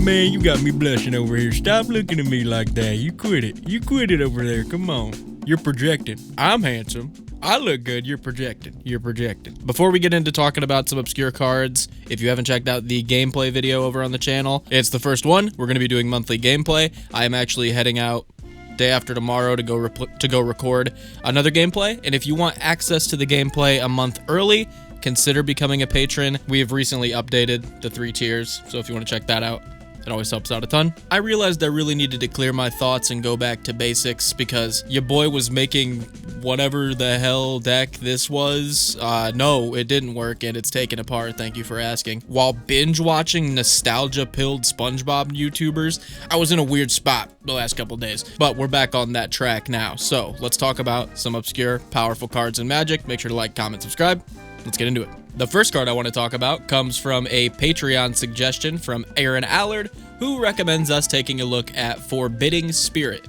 man, you got me blushing over here. Stop looking at me like that. You quit it. You quit it over there. Come on. You're projecting. I'm handsome. I look good. You're projecting. You're projecting. Before we get into talking about some obscure cards, if you haven't checked out the gameplay video over on the channel, it's the first one. We're going to be doing monthly gameplay. I am actually heading out day after tomorrow to go record another gameplay. And if you want access to the gameplay a month early, consider becoming a patron. We have recently updated the 3 tiers, so if you want to check that out, it always helps out a ton. I realized I really needed to clear my thoughts and go back to basics because your boy was making whatever the hell deck this was. No, it didn't work and it's taken apart. Thank you for asking. While binge watching nostalgia-pilled SpongeBob YouTubers, I was in a weird spot the last couple days, but we're back on that track now. So let's talk about some obscure, powerful cards in Magic. Make sure to like, comment, subscribe. Let's get into it. The first card I want to talk about comes from a Patreon suggestion from Aaron Allard, who recommends us taking a look at Forbidding Spirit,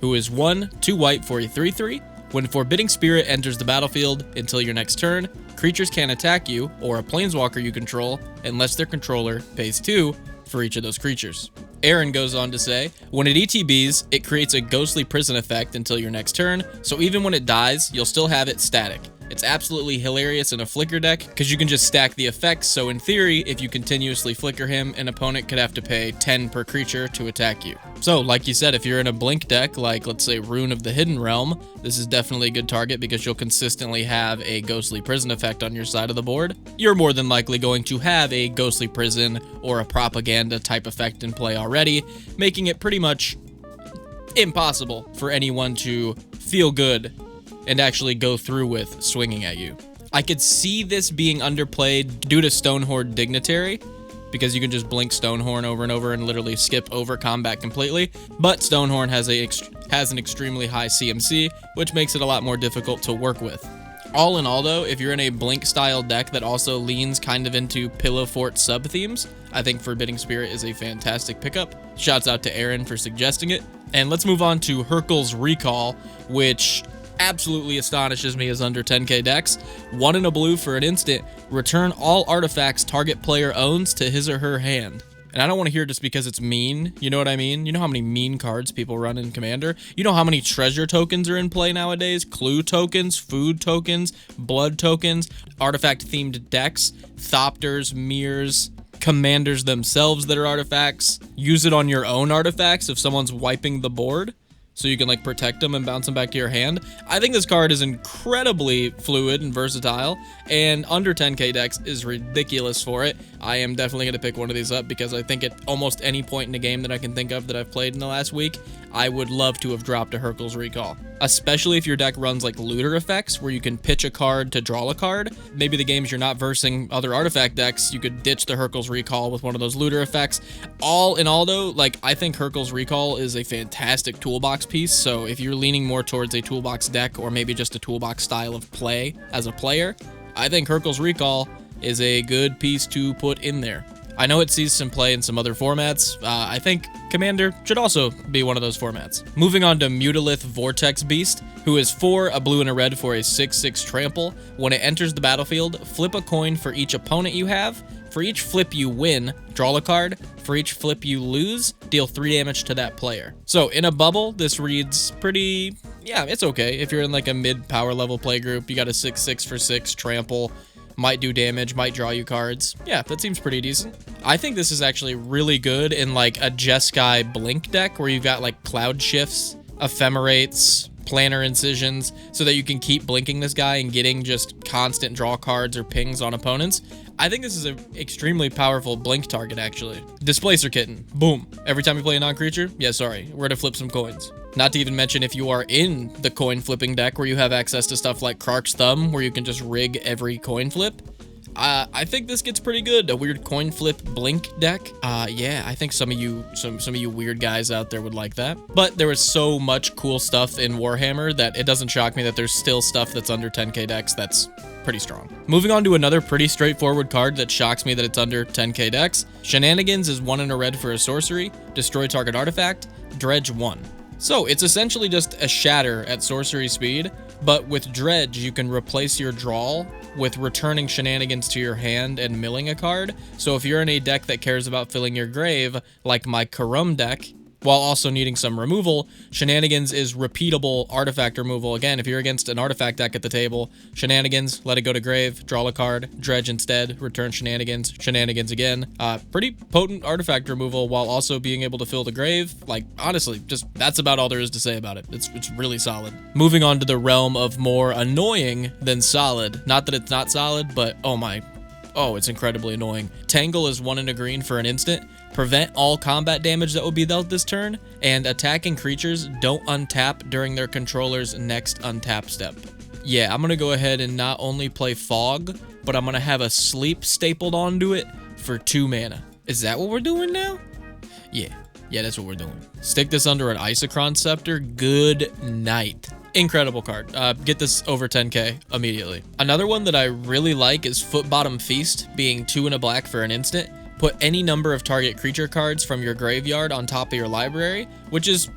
who is 1/2 white for a 3/3. When Forbidding Spirit enters the battlefield until your next turn, creatures can't attack you or a planeswalker you control unless their controller pays 2 for each of those creatures. Aaron goes on to say, when it ETBs, it creates a ghostly prison effect until your next turn, so even when it dies, you'll still have it static. It's absolutely hilarious in a flicker deck because you can just stack the effects, so in theory, if you continuously flicker him, an opponent could have to pay 10 per creature to attack you. So, like you said, if you're in a blink deck, like let's say Rune of the Hidden Realm, this is definitely a good target because you'll consistently have a ghostly prison effect on your side of the board. You're more than likely going to have a ghostly prison or a propaganda type effect in play already, making it pretty much impossible for anyone to feel good and actually go through with swinging at you. I could see this being underplayed due to Stonehorn Dignitary, because you can just blink Stonehorn over and over and literally skip over combat completely, but Stonehorn has an extremely high CMC, which makes it a lot more difficult to work with. All in all though, if you're in a blink style deck that also leans kind of into Pillow Fort sub-themes, I think Forbidding Spirit is a fantastic pickup. Shouts out to Aaron for suggesting it. And let's move on to Herkles Recall, which absolutely astonishes me as under 10k decks. 1 in a blue for an instant, return all artifacts target player owns to his or her hand. And I don't want to hear just because it's mean, you know what I mean? You know how many mean cards people run in Commander? You know how many treasure tokens are in play nowadays? Clue tokens, food tokens, blood tokens, artifact-themed decks, Thopters, Mirrors, Commanders themselves that are artifacts. Use it on your own artifacts if someone's wiping the board, so you can like protect them and bounce them back to your hand. I think this card is incredibly fluid and versatile, and under 10k decks is ridiculous for it. I am definitely going to pick one of these up because I think at almost any point in the game that I can think of that I've played in the last week, I would love to have dropped a Herkles Recall. Especially if your deck runs like looter effects where you can pitch a card to draw a card. Maybe the games you're not versing other artifact decks, you could ditch the Herkles Recall with one of those looter effects. All in all though, like I think Herkles Recall is a fantastic toolbox piece, so if you're leaning more towards a toolbox deck or maybe just a toolbox style of play as a player, I think Herkles Recall is a good piece to put in there. I know it sees some play in some other formats. I think Commander should also be one of those formats. Moving on to Mutilith Vortex Beast, who is 4, a blue and a red for a 6/6 trample. When it enters the battlefield, flip a coin for each opponent you have. For each flip you win, draw a card. For each flip you lose, deal 3 damage to that player. So in a bubble, this reads pretty, yeah, it's okay. If you're in like a mid power level play group, you got a 6/6 for 6 trample, might do damage, might draw you cards. Yeah, that seems pretty decent. I think this is actually really good in like a Jeskai Blink deck where you've got like Cloud Shifts, Ephemerates, Planner Incisions, so that you can keep blinking this guy and getting just constant draw cards or pings on opponents. I think this is an extremely powerful blink target, actually. Displacer Kitten. Boom. Every time you play a non-creature, yeah, sorry, we're to flip some coins. Not to even mention if you are in the coin flipping deck where you have access to stuff like Krark's Thumb, where you can just rig every coin flip. I think this gets pretty good. A weird coin flip blink deck. Yeah, I think some of you weird guys out there would like that. But there was so much cool stuff in Warhammer that it doesn't shock me that there's still stuff that's under 10k decks that's pretty strong. Moving on to another pretty straightforward card that shocks me that it's under 10k decks. Shenanigans is 1 in a red for a sorcery. Destroy target artifact. Dredge 1. So it's essentially just a shatter at sorcery speed, but with Dredge, you can replace your draw with returning shenanigans to your hand and milling a card. So if you're in a deck that cares about filling your grave, like my Karum deck, while also needing some removal, shenanigans is repeatable artifact removal. Again, if you're against an artifact deck at the table, shenanigans, let it go to grave, draw a card, dredge instead, return shenanigans, shenanigans again. Pretty potent artifact removal while also being able to fill the grave. Like, honestly, just that's about all there is to say about it. It's really solid. Moving on to the realm of more annoying than solid. Not that it's not solid, but oh, it's incredibly annoying. Tangle is 1 and a green for an instant. Prevent all combat damage that will be dealt this turn, and attacking creatures don't untap during their controller's next untap step. Yeah, I'm gonna go ahead and not only play Fog, but I'm gonna have a Sleep stapled onto it for 2 mana. Is that what we're doing now? Yeah, that's what we're doing. Stick this under an Isochron Scepter. Good night. Incredible card. Get this over 10k immediately. Another one that I really like is Foot Bottom Feast, being 2 and a black for an instant. Put any number of target creature cards from your graveyard on top of your library, which is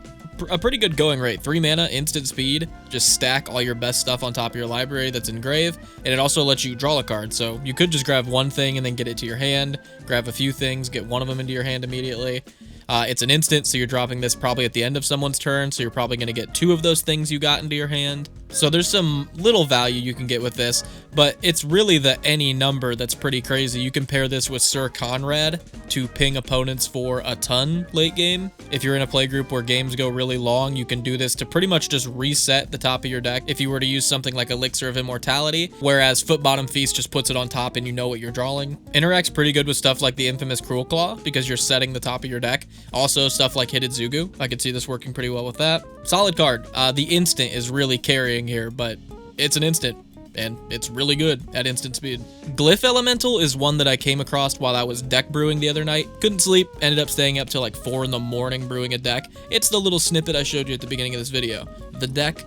a pretty good going rate. 3 mana, instant speed. Just stack all your best stuff on top of your library that's in grave, and it also lets you draw a card. So you could just grab one thing and then get it to your hand, grab a few things, get one of them into your hand immediately. It's an instant, so you're dropping this probably at the end of someone's turn, so you're probably going to get 2 of those things you got into your hand. So there's some little value you can get with this, but it's really the any number that's pretty crazy. You can pair this with Sir Conrad to ping opponents for a ton late game. If you're in a play group where games go really long, you can do this to pretty much just reset the top of your deck if you were to use something like Elixir of Immortality, whereas Foot Bottom Feast just puts it on top and you know what you're drawing. Interacts pretty good with stuff like the infamous Cruel Claw because you're setting the top of your deck. Also stuff like Hidden Zugu. I could see this working pretty well with that. Solid card. The instant is really carrying here, but it's an instant and it's really good at instant speed. Glyph Elemental is one that I came across while I was deck brewing the other night. Couldn't sleep, ended up staying up till like 4 in the morning brewing a deck. It's the little snippet I showed you at the beginning of this video. The deck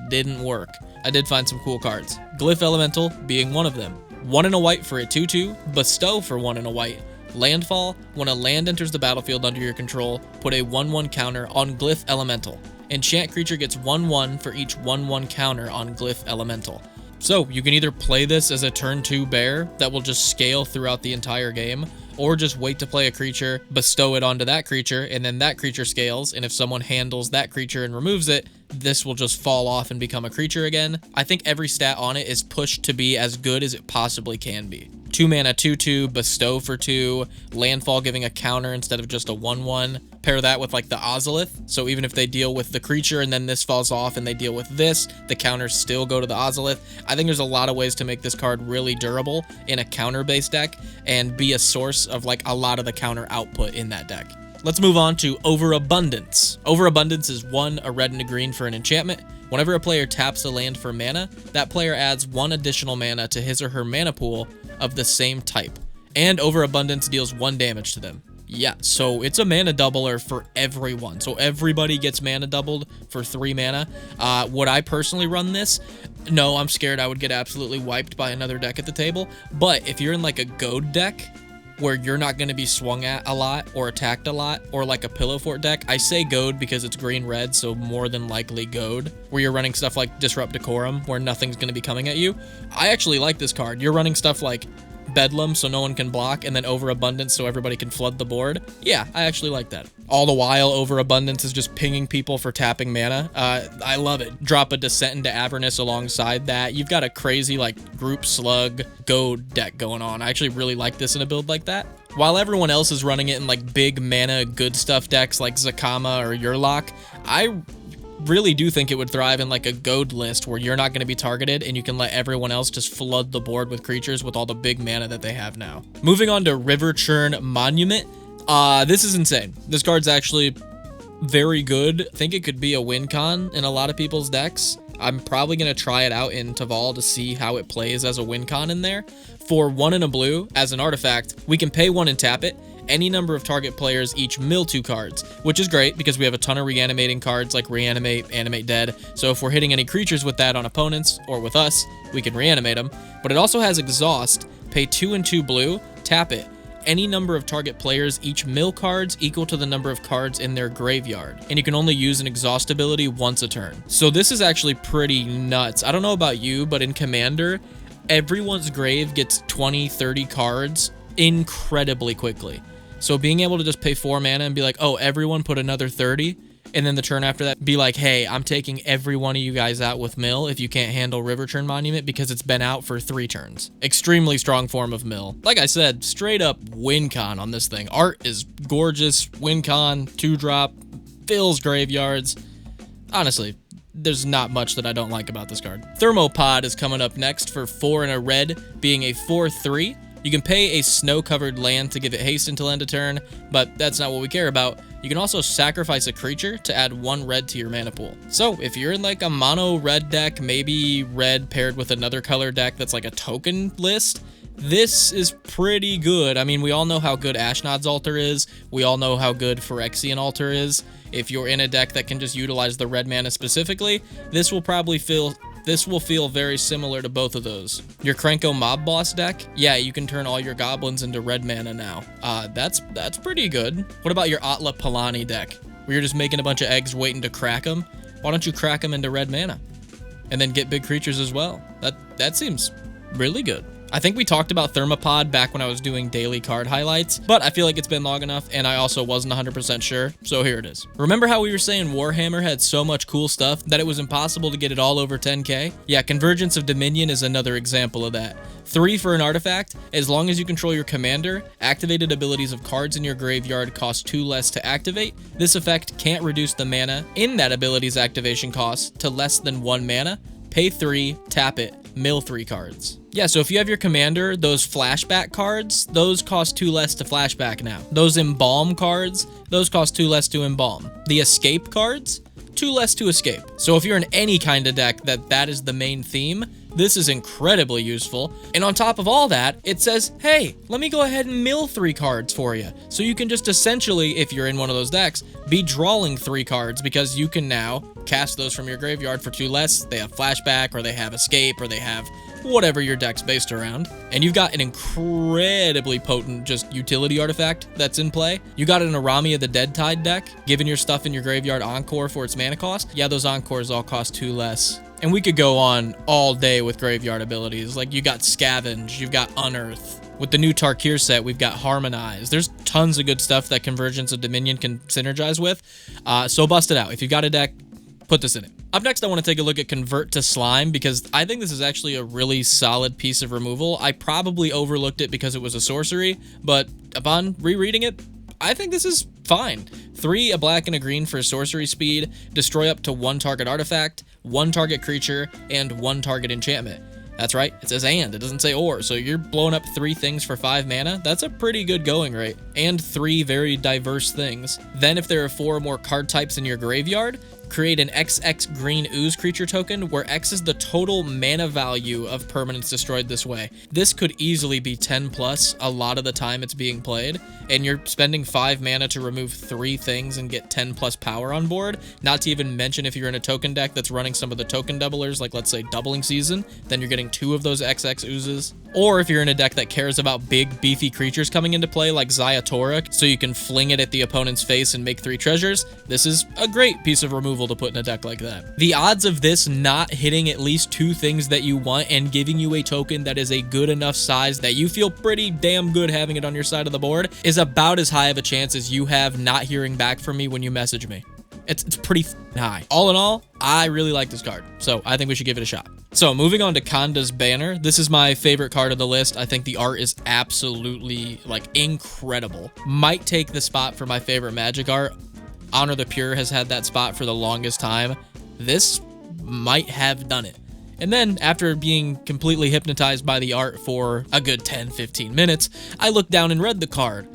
didn't work. I did find some cool cards. Glyph Elemental being one of them. 1 and a white for a 2/2, Bestow for 1 and a white. Landfall, when a land enters the battlefield under your control, put a 1/1 counter on Glyph Elemental. Enchant creature gets 1/1 for each 1/1 counter on Glyph Elemental. So you can either play this as a turn 2 bear that will just scale throughout the entire game, or just wait to play a creature, bestow it onto that creature, and then that creature scales, and if someone handles that creature and removes it, this will just fall off and become a creature again. I think every stat on it is pushed to be as good as it possibly can be. 2 mana 2/2, bestow for 2, landfall giving a counter instead of just a 1/1. Pair that with like the Ozolith, so even if they deal with the creature and then this falls off and they deal with this, the counters still go to the Ozolith. I think there's a lot of ways to make this card really durable in a counter-based deck and be a source of like a lot of the counter output in that deck. Let's move on to Overabundance. Overabundance is 1, a red and a green for an enchantment. Whenever a player taps a land for mana, that player adds 1 additional mana to his or her mana pool of the same type, and Overabundance deals 1 damage to them. Yeah, so it's a mana doubler for everyone. So everybody gets mana doubled for 3 mana. Would I personally run this? No, I'm scared I would get absolutely wiped by another deck at the table. But if you're in like a goad deck, where you're not going to be swung at a lot or attacked a lot, or like a Pillow Fort deck. I say goad because it's green-red, so more than likely goad, where you're running stuff like Disrupt Decorum, where nothing's going to be coming at you. I actually like this card. You're running stuff like Bedlam, so no one can block, and then Overabundance, so everybody can flood the board. Yeah, I actually like that. All the while, Overabundance is just pinging people for tapping mana. I love it. Drop a Descent into Avernus alongside that. You've got a crazy, like, group slug goad deck going on. I actually really like this in a build like that. While everyone else is running it in, like, big mana good stuff decks like Zakama or Yurlok, I really do think it would thrive in like a goad list where you're not going to be targeted and you can let everyone else just flood the board with creatures with all the big mana that they have now. Moving on to Riverturn Monument. This is insane. This card's actually very good. I think it could be a win con in a lot of people's decks. I'm probably going to try it out in Taval to see how it plays as a win con in there. For 1 and a blue, as an artifact, we can pay 1 and tap it. Any number of target players each mill 2 cards, which is great because we have a ton of reanimating cards like Reanimate, Animate Dead, so if we're hitting any creatures with that on opponents or with us, we can reanimate them. But it also has Exhaust, pay 2 and 2 blue, tap it. Any number of target players each mill cards equal to the number of cards in their graveyard, and you can only use an Exhaust ability once a turn. So this is actually pretty nuts. I don't know about you, but in Commander, everyone's grave gets 20, 30 cards incredibly quickly. So being able to just pay 4 mana and be like, oh, everyone put another 30, and then the turn after that be like, hey, I'm taking every one of you guys out with mill if you can't handle riverturn monument because it's been out for 3 turns. Extremely strong form of mill. Like I said, straight up win con on this thing. Art is gorgeous. Win con, 2-drop, fills graveyards. Honestly, there's not much that I don't like about this card. Thermopod is coming up next for 4 and a red, being a 4/3. You can pay a snow-covered land to give it haste until end of turn, but that's not what we care about. You can also sacrifice a creature to add 1 red to your mana pool. So if you're in like a mono red deck, maybe red paired with another color deck that's like a token list, this is pretty good. I mean, we all know how good Ashnod's Altar is. We all know how good Phyrexian Altar is. If you're in a deck that can just utilize the red mana specifically, this will feel very similar to both of those. Your Krenko Mob Boss deck, yeah, you can turn all your goblins into red mana now. That's pretty good. What about your Atla Palani deck, where you're just making a bunch of eggs waiting to crack them? Why don't you crack them into red mana? And then get big creatures as well. That seems really good. I think we talked about Thermopod back when I was doing daily card highlights, but I feel like it's been long enough, and I also wasn't 100% sure, so here it is. Remember how we were saying Warhammer had so much cool stuff that it was impossible to get it all over 10k? Yeah, Convergence of Dominion is another example of that. 3 for an artifact. As long as you control your commander, activated abilities of cards in your graveyard cost 2 less to activate. This effect can't reduce the mana in that ability's activation cost to less than 1 mana. Pay 3, tap it, mill 3 cards. Yeah, so if you have your commander, those flashback cards, those cost 2 less to flashback now. Those embalm cards, those cost 2 less to embalm. The escape cards, 2 less to escape. So if you're in any kind of deck that is the main theme, this is incredibly useful. And on top of all that, it says, hey, let me go ahead and mill 3 cards for you. So you can just essentially, if you're in one of those decks, be drawing 3 cards because you can now cast those from your graveyard for 2 less. They have flashback, or they have escape, or they have whatever your deck's based around. And you've got an incredibly potent just utility artifact that's in play. You got an Arami of the Dead Tide deck, giving your stuff in your graveyard encore for its mana cost. Yeah, those encores all cost 2 less. And we could go on all day with graveyard abilities. Like, you got Scavenge, you've got Unearth. With the new Tarkir set, we've got Harmonize. There's tons of good stuff that Convergence of Dominion can synergize with. So bust it out. If you've got a deck, put this in it. Up next, I want to take a look at Convert to Slime, because I think this is actually a really solid piece of removal. I probably overlooked it because it was a sorcery, but upon rereading it, I think this is fine. 3, a black and a green for sorcery speed, destroy up to 1 target artifact, 1 target creature, and 1 target enchantment. That's right, it says and, it doesn't say or, so you're blowing up 3 things for 5 mana. That's a pretty good going rate, and 3 very diverse things. Then if there are 4 or more card types in your graveyard, create an XX green ooze creature token where X is the total mana value of permanents destroyed this way. This could easily be 10 plus a lot of the time it's being played, and you're spending 5 mana to remove 3 things and get 10 plus power on board. Not to even mention if you're in a token deck that's running some of the token doublers, like let's say Doubling Season, then you're getting 2 of those XX oozes. Or if you're in a deck that cares about big beefy creatures coming into play like Zayatora, so you can fling it at the opponent's face and make 3 treasures, this is a great piece of removal to put in a deck like that. The odds of this not hitting at least 2 things that you want and giving you a token that is a good enough size that you feel pretty damn good having it on your side of the board is about as high of a chance as you have not hearing back from me when you message me. It's pretty high. All in all, I really like this card, so I think we should give it a shot. So moving on to Konda's Banner. This is my favorite card of the list. I think the art is absolutely like incredible. Might take the spot for my favorite Magic art. Honor the Pure has had that spot for the longest time. This might have done it. And then, after being completely hypnotized by the art for a good 10-15 minutes, I looked down and read the card.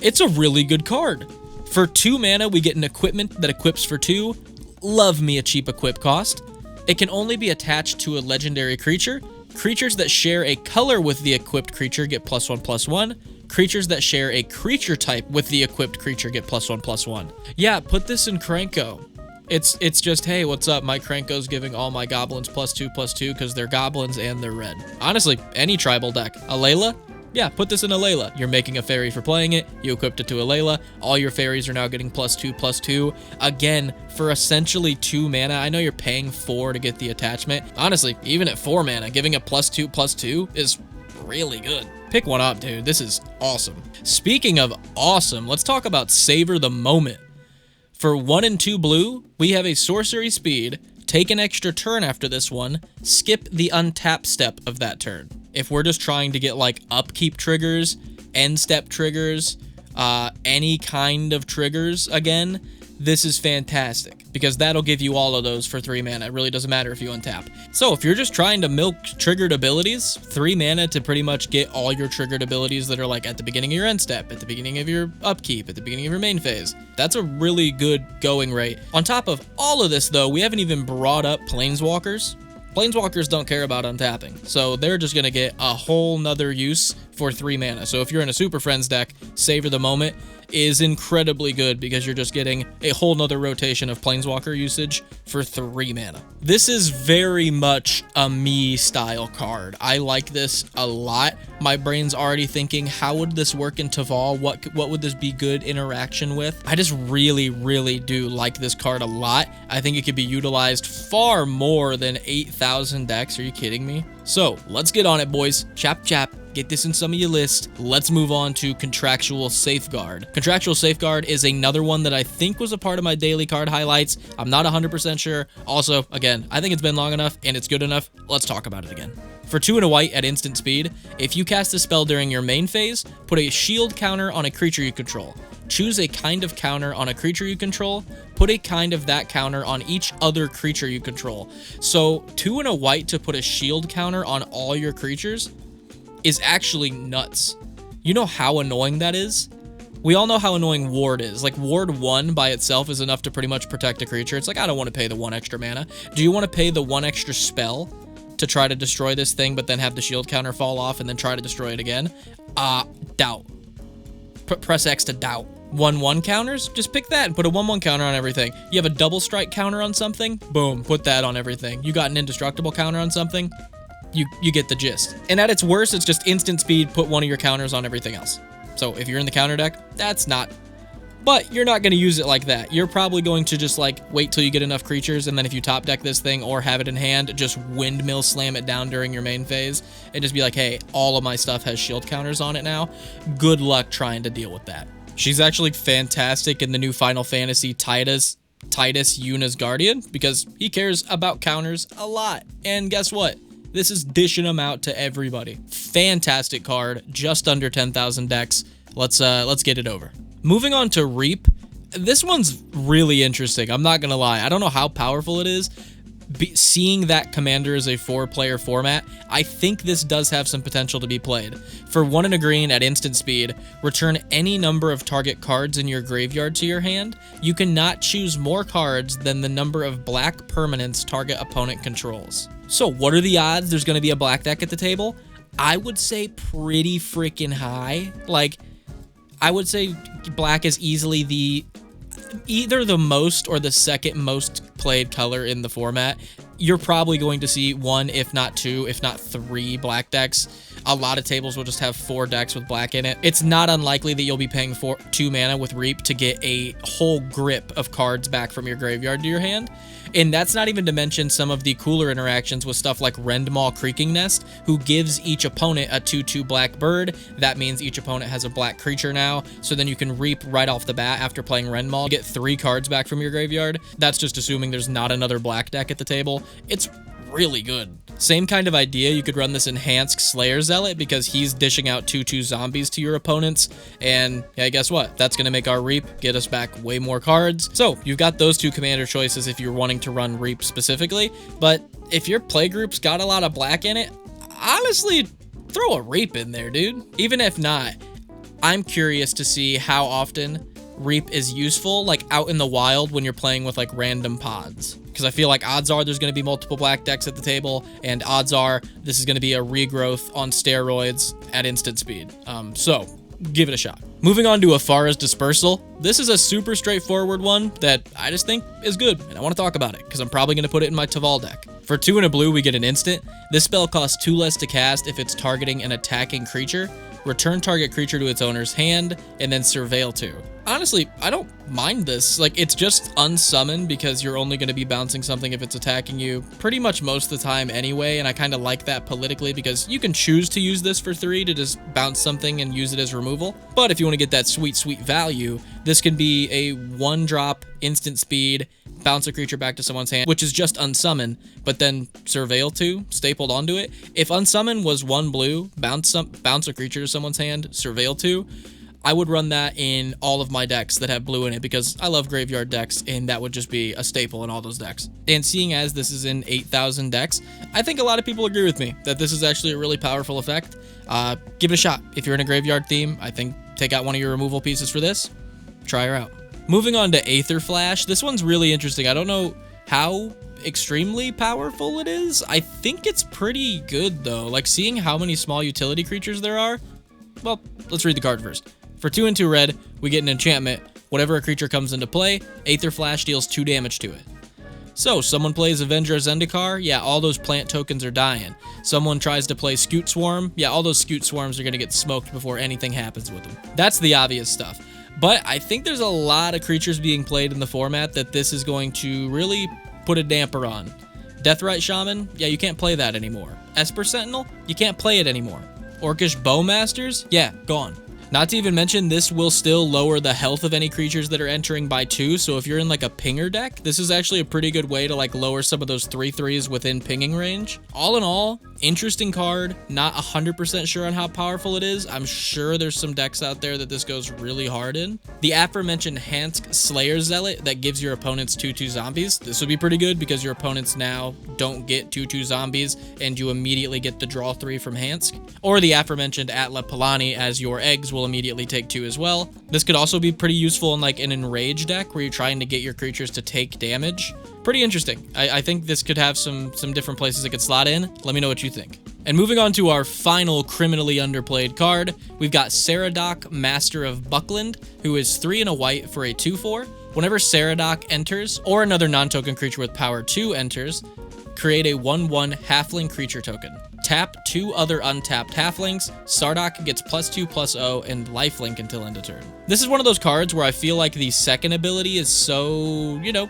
It's a really good card. For 2 mana, we get an equipment that equips for 2. Love me a cheap equip cost. It can only be attached to a legendary creature. Creatures that share a color with the equipped creature get +1/+1. Creatures that share a creature type with the equipped creature get +1/+1. Yeah, put this in Krenko. It's just, hey, what's up? My Krenko's giving all my goblins +2/+2 because they're goblins and they're red. Honestly, any tribal deck. Alayla? Yeah, put this in a Layla. You're making a fairy for playing it. You equipped it to a Layla. All your fairies are now getting +2/+2. Again, for essentially 2 mana. I know you're paying 4 to get the attachment. Honestly, even at 4 mana, giving it +2/+2 is really good. Pick one up, dude. This is awesome. Speaking of awesome, let's talk about Savor the Moment. For 1 and 2 blue, we have a sorcery speed. Take an extra turn after this one. Skip the untap step of that turn. If we're just trying to get like upkeep triggers, end step triggers, any kind of triggers again, this is fantastic because that'll give you all of those for 3 mana. It really doesn't matter if you untap. So if you're just trying to milk triggered abilities, 3 mana to pretty much get all your triggered abilities that are like at the beginning of your end step, at the beginning of your upkeep, at the beginning of your main phase. That's a really good going rate. On top of all of this though, we haven't even brought up Planeswalkers. Planeswalkers don't care about untapping, so they're just going to get a whole nother use for 3 mana. So if you're in a Super Friends deck, Savor the Moment is incredibly good because you're just getting a whole nother rotation of Planeswalker usage for 3 mana. This is very much a me style card. I like this a lot. My brain's already thinking, how would this work in Taval? What would this be good interaction with? I just really, really do like this card a lot. I think it could be utilized far more than 8,000 decks. Are you kidding me? So let's get on it, boys. Chap chap. Get this in some of your list. Let's move on to Contractual Safeguard. Contractual Safeguard is another one that I think was a part of my daily card highlights. I'm not 100% sure. Also, again, I think it's been long enough and it's good enough. Let's talk about it again. For 2 and a white at instant speed, if you cast a spell during your main phase, put a shield counter on a creature you control. Choose a kind of counter on a creature you control. Put a kind of that counter on each other creature you control. So 2 and a white to put a shield counter on all your creatures is actually nuts. You know how annoying that is? We all know how annoying Ward is. Like, Ward 1 by itself is enough to pretty much protect a creature. It's like, I don't want to pay the 1 extra mana. Do you want to pay the 1 extra spell to try to destroy this thing, but then have the shield counter fall off and then try to destroy it again? Doubt. Press X to doubt. 1/1 counters? Just pick that and put a 1/1 counter on everything. You have a double strike counter on something? Boom, put that on everything. You got an indestructible counter on something? You get the gist. And at its worst, it's just instant speed, put 1 of your counters on everything else. So if you're in the counter deck, that's not. But you're not going to use it like that. You're probably going to just like wait till you get enough creatures, and then if you top deck this thing or have it in hand, just windmill slam it down during your main phase and just be like, hey, all of my stuff has shield counters on it now. Good luck trying to deal with that. She's actually fantastic in the new Final Fantasy Titus Yuna's Guardian because he cares about counters a lot. And guess what? This is dishing them out to everybody. Fantastic card, just under 10,000 decks. Let's get it over. Moving on to Reap. This one's really interesting. I'm not gonna lie. I don't know how powerful it is. Seeing that Commander is a 4-player format, I think this does have some potential to be played. For 1 and a green at instant speed, return any number of target cards in your graveyard to your hand. You cannot choose more cards than the number of black permanents target opponent controls. So what are the odds there's going to be a black deck at the table? I would say pretty freaking high. Like, I would say black is easily either the most or the second most played color in the format. You're probably going to see 1, if not 2, if not 3 black decks. A lot of tables will just have 4 decks with black in it. It's not unlikely that you'll be paying 2 mana with Reap to get a whole grip of cards back from your graveyard to your hand. And that's not even to mention some of the cooler interactions with stuff like Rendmaw Creaking Nest, who gives each opponent a 2/2 black bird. That means each opponent has a black creature now, so then you can Reap right off the bat after playing Rendmaw to get 3 cards back from your graveyard. That's just assuming there's not another black deck at the table. It's really good. Same kind of idea, you could run this enhanced Slayer Zealot because he's dishing out 2/2 zombies to your opponents, and yeah, guess what? That's going to make our Reap get us back way more cards. So you've got those 2 commander choices if you're wanting to run Reap specifically, but if your playgroup's got a lot of black in it, honestly, throw a Reap in there, dude. Even if not, I'm curious to see how often Reap is useful, like out in the wild when you're playing with like random pods. Because I feel like odds are there's going to be multiple black decks at the table, and odds are this is going to be a regrowth on steroids at instant speed. So give it a shot. Moving on to Afar's Dispersal. This is a super straightforward one that I just think is good, and I want to talk about it because I'm probably going to put it in my Taval deck. For 2 and a blue, we get an instant. This spell costs 2 less to cast if it's targeting an attacking creature, return target creature to its owner's hand, and then surveil 2. Honestly, I don't mind this. Like, it's just unsummon because you're only going to be bouncing something if it's attacking you pretty much most of the time anyway, and I kind of like that politically because you can choose to use this for 3 to just bounce something and use it as removal. But if you want to get that sweet, sweet value, this can be a 1-drop instant speed, bounce a creature back to someone's hand, which is just unsummon, but then surveil 2 stapled onto it. If unsummon was 1 blue, bounce a creature to someone's hand, surveil 2, I would run that in all of my decks that have blue in it because I love graveyard decks, and that would just be a staple in all those decks. And seeing as this is in 8,000 decks, I think a lot of people agree with me that this is actually a really powerful effect. Give it a shot. If you're in a graveyard theme, I think take out one of your removal pieces for this. Try her out. Moving on to Aether Flash. This one's really interesting. I don't know how extremely powerful it is. I think it's pretty good though. Like, seeing how many small utility creatures there are. Well, let's read the card first. For 2 and 2 red, we get an enchantment. Whenever a creature comes into play, Aether Flash deals 2 damage to it. So, someone plays Avenger Zendikar, yeah, all those plant tokens are dying. Someone tries to play Scoot Swarm, yeah, all those Scoot Swarms are going to get smoked before anything happens with them. That's the obvious stuff. But I think there's a lot of creatures being played in the format that this is going to really put a damper on. Deathrite Shaman, yeah, you can't play that anymore. Esper Sentinel, you can't play it anymore. Orcish Bowmasters, yeah, gone. Not to even mention, this will still lower the health of any creatures that are entering by 2, so if you're in like a pinger deck, this is actually a pretty good way to like lower some of those 3/3s within pinging range. All in all, interesting card. Not 100% sure on how powerful it is. I'm sure there's some decks out there that this goes really hard in. The aforementioned Hansk Slayer Zealot that gives your opponents 2/2 zombies. This would be pretty good because your opponents now don't get 2/2 zombies and you immediately get the draw 3 from Hansk. Or the aforementioned Atla Palani, as your eggs will immediately take 2 as well. This could also be pretty useful in like an enrage deck where you're trying to get your creatures to take damage. Pretty interesting. I think this could have some different places it could slot in. Let me know what you think. And moving on to our final criminally underplayed card, we've got Saridok, Master of Buckland, who is 3 and a white for a 2/4. Whenever Saridok enters, or another non-token creature with power 2 enters, create a 1/1 halfling creature token. Tap 2 other untapped halflings. Saridok gets +2/+0 and lifelink until end of turn. This is one of those cards where I feel like the second ability is so, you know,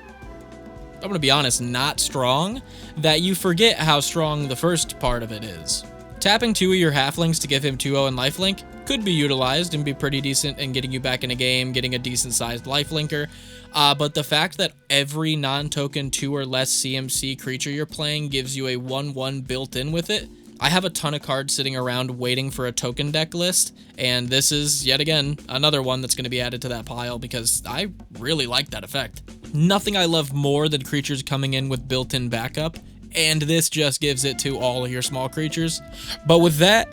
I'm gonna be honest, not strong, that you forget how strong the first part of it is. Tapping 2 of your halflings to give him 2/0 and lifelink could be utilized and be pretty decent in getting you back in a game, getting a decent sized lifelinker. But the fact that every non-token 2 or less CMC creature you're playing gives you a 1/1 built in with it. I have a ton of cards sitting around waiting for a token deck list, and this is, yet again, another one that's going to be added to that pile because I really like that effect. Nothing I love more than creatures coming in with built-in backup, and this just gives it to all of your small creatures. But with that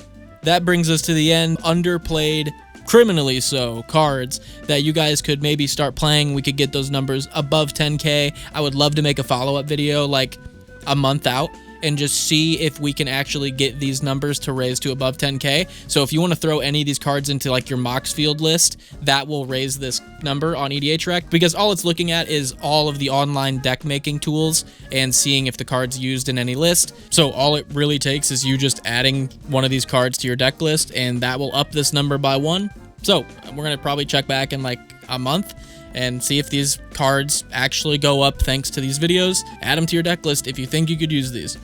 brings us to the end. Underplayed, criminally so, cards that you guys could maybe start playing. We could get those numbers above 10K. I would love to make a follow-up video like a month out and just see if we can actually get these numbers to raise to above 10K. So if you want to throw any of these cards into like your Mox Field list, that will raise this number on EDHREC, because all it's looking at is all of the online deck making tools and seeing if the card's used in any list. So all it really takes is you just adding one of these cards to your deck list, and that will up this number by 1. So we're going to probably check back in like a month and see if these cards actually go up thanks to these videos. Add them to your deck list if you think you could use these.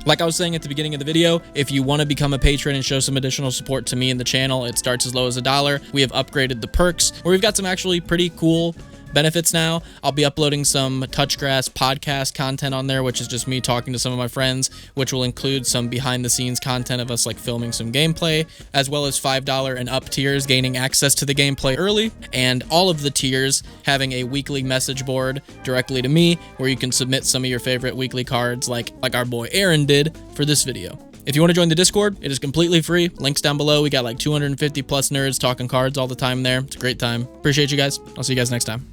Like I was saying at the beginning of the video, if you want to become a patron and show some additional support to me and the channel, it starts as low as $1. We have upgraded the perks, where we've got some actually pretty cool benefits now. I'll be uploading some Touchgrass podcast content on there, which is just me talking to some of my friends, which will include some behind the scenes content of us like filming some gameplay, as well as $5 and up tiers gaining access to the gameplay early, and all of the tiers having a weekly message board directly to me where you can submit some of your favorite weekly cards like our boy Aaron did for this video. If you want to join the Discord, it is completely free. Links down below. We got like 250 plus nerds talking cards all the time there. It's a great time. Appreciate you guys. I'll see you guys next time.